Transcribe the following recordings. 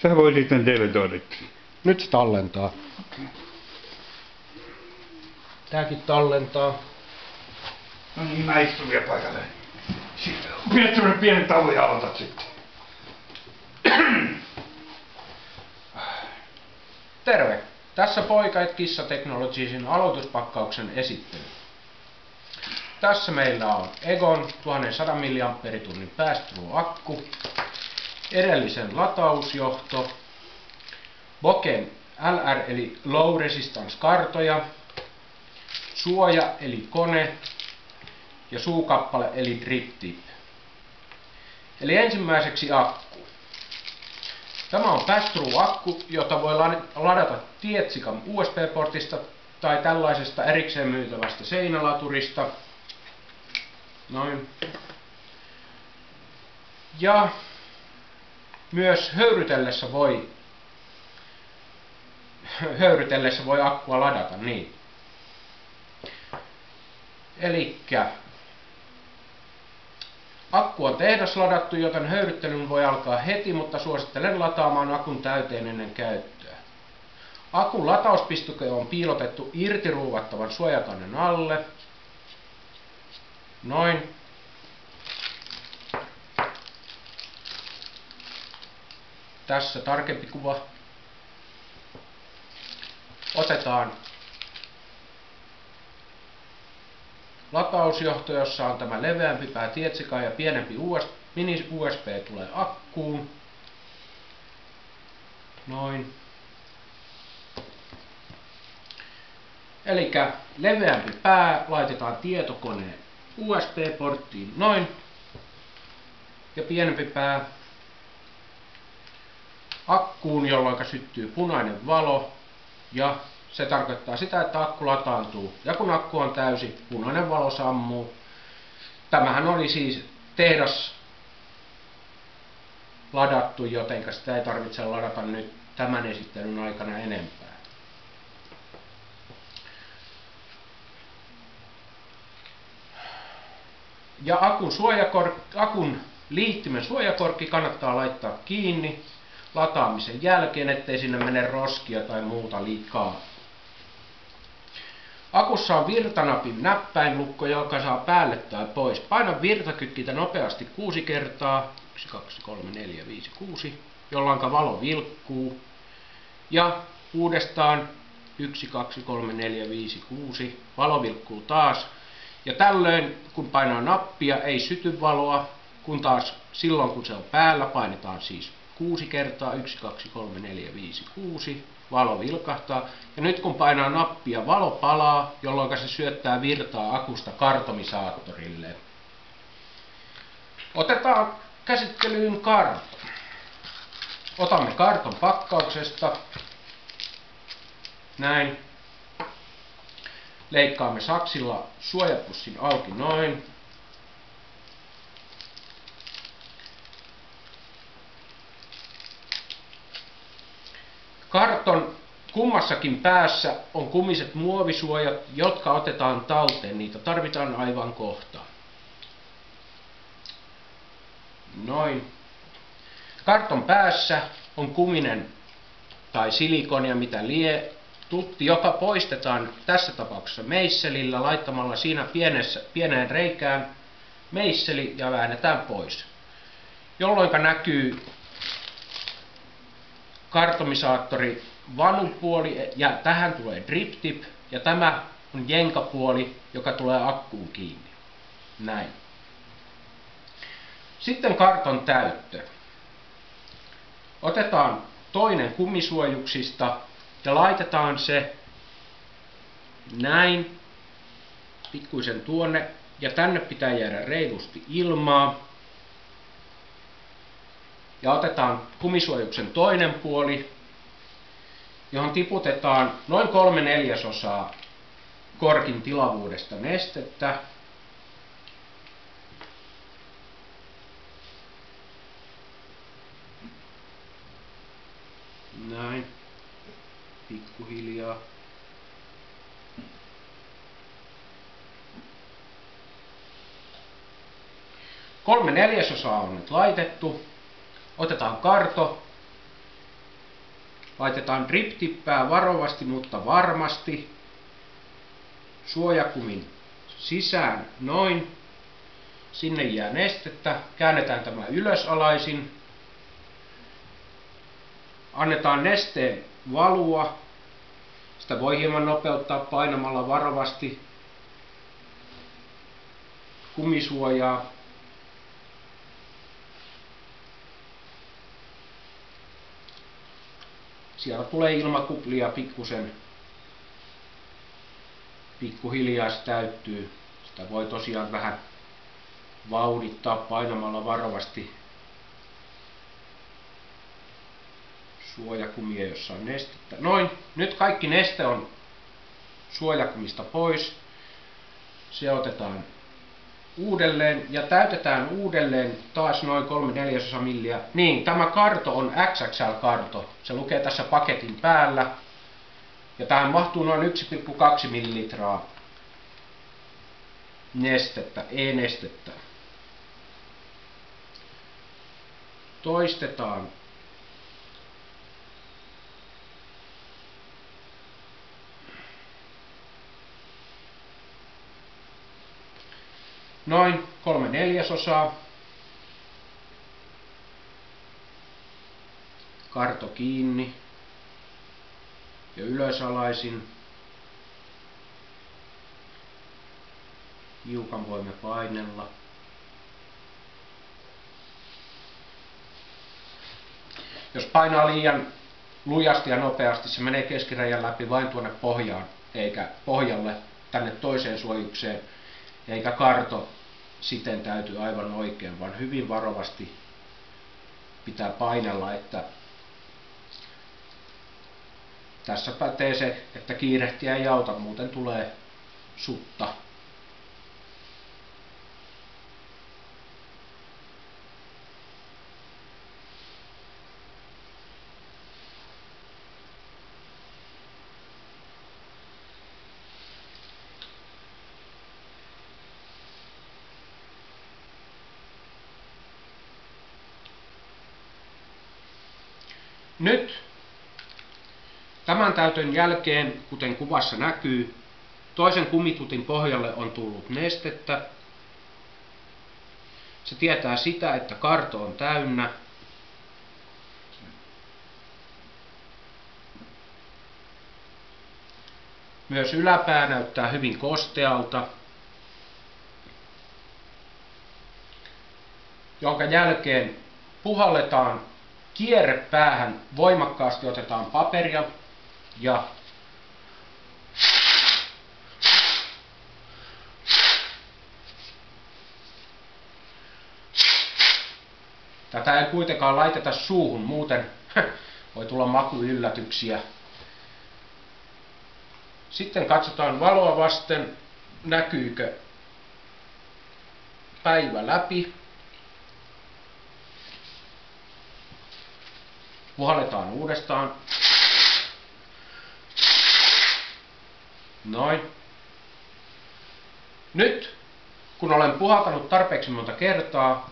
Sä voi sitten teledorit. Nyt se tallentaa. Okay. Tääkin tallentaa. No niin, mä istun vielä paikalle. Sitten pidät semmonen pienen tauon ja aloitat sitten. Terve! Tässä Poika et Kissa Technologiesin aloituspakkauksen esittely. Tässä meillä on Egon 1100 mAh pass-through-akku, edellisen latausjohto, Boken LR eli Low Resistance kartoja, suoja eli kone ja suukappale eli drip tip. Eli ensimmäiseksi akku. Tämä on pass-through-akku, jota voi ladata Tietsikan USB-portista tai tällaisesta erikseen myytävästä seinälaturista. Noin. Ja myös höyrytellessä voi akkua ladata, niin. Elikkä akku on tehdasladattu, joten höyryttelyn voi alkaa heti, mutta suosittelen lataamaan akun täyteen ennen käyttöä. Akun latauspistoke on piilotettu irtiruuvattavan suojakannen alle. Noin. Tässä tarkempi kuva. Otetaan latausjohto, jossa on tämä leveämpi pää Tietsikaan ja pienempi mini USB tulee akkuun. Noin. Elikkä leveämpi pää laitetaan tietokoneen USB-porttiin noin. Ja pienempi pää akkuun, jolloin syttyy punainen valo. Ja se tarkoittaa sitä, että akku lataantuu. Ja kun akku on täysi, punainen valo sammuu. Tämähän oli siis tehdas ladattu, joten sitä ei tarvitse ladata nyt tämän esittelyn aikana enempää. Ja akun liittimen suojakorkki kannattaa laittaa kiinni lataamisen jälkeen, ettei sinne mene roskia tai muuta liikaa. Akussa on virtanapin näppäinlukko, joka saa päälle tai pois. Paina virtakytkintä nopeasti 6 kertaa, 1, 2, 3, 4, 5, 6, jolloin valo vilkkuu. Ja uudestaan 1, 2, 3, 4, 5, 6, valo vilkkuu taas. Ja tällöin, kun painaa nappia, ei syty valoa, kun taas silloin, kun se on päällä, painetaan siis 6 kertaa, 1, 2, 3, 4, 5, 6, valo vilkahtaa. Ja nyt kun painaa nappia, valo palaa, jolloin se syöttää virtaa akusta kartomisaattorille. Otetaan käsittelyyn karton. Otamme karton pakkauksesta. Näin. Leikkaamme saksilla suojapussin auki noin. Karton kummassakin päässä on kumiset muovisuojat, jotka otetaan talteen. Niitä tarvitaan aivan kohta. Noin. Karton päässä on kuminen tai silikonia, mitä lie. Tutti, joka poistetaan tässä tapauksessa meisselillä laittamalla siinä pieneen reikään meisseli ja väännetään pois. Jolloin näkyy kartomisaattori vanupuoli ja tähän tulee drip tip ja tämä on jenkapuoli, joka tulee akkuun kiinni. Näin. Sitten karton täyttö. Otetaan toinen kumisuojuksista ja laitetaan se näin pikkuisen tuonne ja tänne pitää jäädä reilusti ilmaa. Ja otetaan kumisuojuksen toinen puoli, johon tiputetaan noin 3/4 korkin tilavuudesta nestettä. Näin. Pikkuhiljaa. Kolme neljäsosaa on nyt laitettu. Otetaan karto Laitetaan drip-tippää varovasti, mutta varmasti. Suojakumin sisään noin. Sinne jää nestettä. Käännetään tämä ylösalaisin. Annetaan nesteen valua. Sitä voi hieman nopeuttaa painamalla varovasti kumisuojaa. Siellä tulee ilmakuplia pikkuhiljaa se täyttyy. Sitä voi tosiaan vähän vauhdittaa painamalla varovasti suojakumia, jossa on nestettä. Noin, nyt kaikki neste on suojakumista pois. Se otetaan uudelleen ja täytetään uudelleen taas noin 3/4 milliä. Niin, tämä karto on XXL-karto. Se lukee tässä paketin päällä. Ja tähän mahtuu noin 1,2 millilitraa nestettä, e-nestettä. Toistetaan. Noin 3/4. Karto kiinni ja ylösalaisin. Hiukan voimme painella. Jos painaa liian lujasti ja nopeasti, se menee keskireiän läpi vain tuonne pohjaan, eikä pohjalle tänne toiseen suojukseen, eikä karto siten täyty aivan oikein, vaan hyvin varovasti pitää painella, että tässä pätee se, että kiirehtiä ei auta, muuten tulee sutta. Nyt tämän täytön jälkeen, kuten kuvassa näkyy, toisen kumitutin pohjalle on tullut nestettä. Se tietää sitä, että karto on täynnä. Myös yläpää näyttää hyvin kostealta, jonka jälkeen puhalletaan kierrepäähän, voimakkaasti otetaan paperia ja tätä ei kuitenkaan laiteta suuhun, muuten voi tulla makuyllätyksiä. Sitten katsotaan valoa vasten, näkyykö päivä läpi. Puhalletaan uudestaan. Noin. Nyt, kun olen puhaltanut tarpeeksi monta kertaa,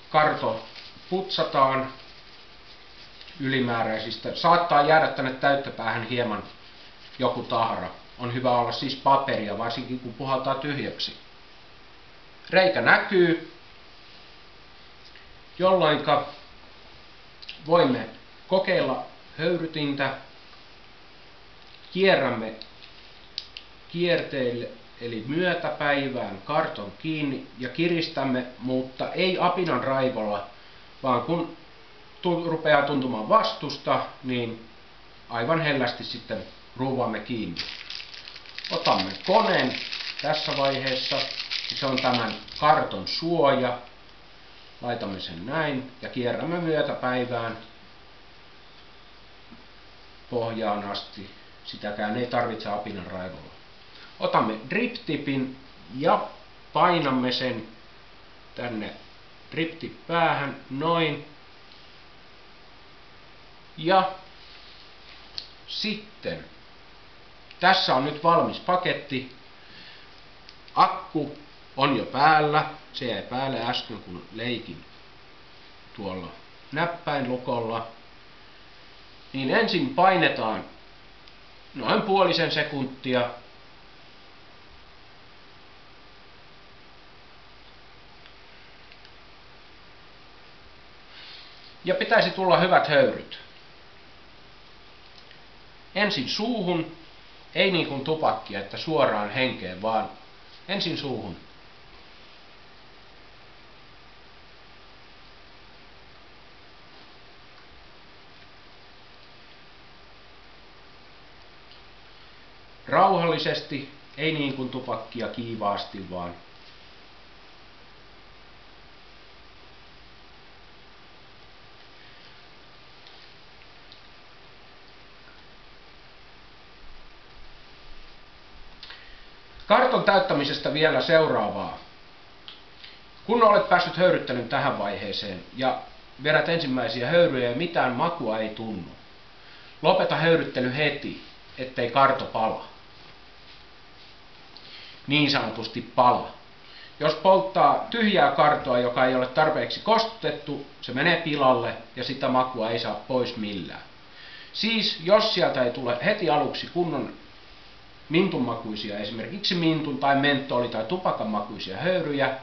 karto putsataan ylimääräisistä. Saattaa jäädä tänne täyttöpäähän hieman joku tahra. On hyvä olla siis paperia, varsinkin kun puhaltaa tyhjäksi. Reikä näkyy, jolloinka voimme kokeilla höyrytintä. Kierrämme kierteille eli myötäpäivään karton kiinni ja kiristämme, mutta ei apinan raivolla, vaan kun rupeaa tuntumaan vastusta, niin aivan hellästi sitten ruuvamme kiinni. Otamme koneen tässä vaiheessa, se on tämän karton suoja. Laitamme sen näin ja kierrämme myötäpäivään pohjaan asti. Sitäkään ei tarvitse apinan raivolla. Otamme drip-tipin ja painamme sen tänne drip-tip päähän, noin. Ja sitten tässä on nyt valmis paketti. Akku on jo päällä. Se jäi päälle äsken kun leikin tuolla näppäinlukolla. niin ensin painetaan noin puolisen sekuntia. Ja pitäisi tulla hyvät höyryt. Ensin suuhun, ei niin kuin tupakkia, että suoraan henkeen, vaan ensin suuhun. Rauhallisesti, ei niin kuin tupakkia kiivaasti, vaan karton täyttämisestä vielä seuraavaa. Kun olet päässyt höyryttelyn tähän vaiheeseen ja vedät ensimmäisiä höyryjä ja mitään makua ei tunnu, lopeta höyryttely heti, ettei karto pala. Niin sanotusti pala. Jos polttaa tyhjää kartoa, joka ei ole tarpeeksi kostutettu, se menee pilalle ja sitä makua ei saa pois millään. Siis jos sieltä ei tule heti aluksi kunnon mintunmakuisia, esimerkiksi mintun tai mentoli- tai tupakanmakuisia höyryjä,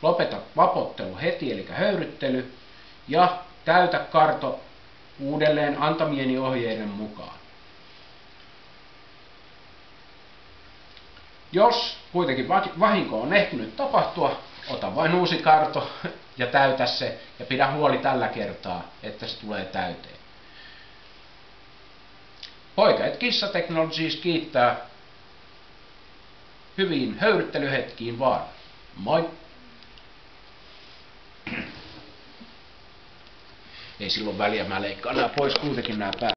lopeta vapottelu heti, eli höyryttely, ja täytä karto uudelleen antamieni ohjeiden mukaan. Jos kuitenkin vahinko on ehtinyt tapahtua, ota vain uusi karto ja täytä se, ja pidä huoli tällä kertaa, että se tulee täyteen. Poika et Kissa Technologies kiittää. Hyviin höyryttelyhetkiin vaan. Moi! Ei silloin väliä, mä leikkaan nää pois kuitenkin nää päät.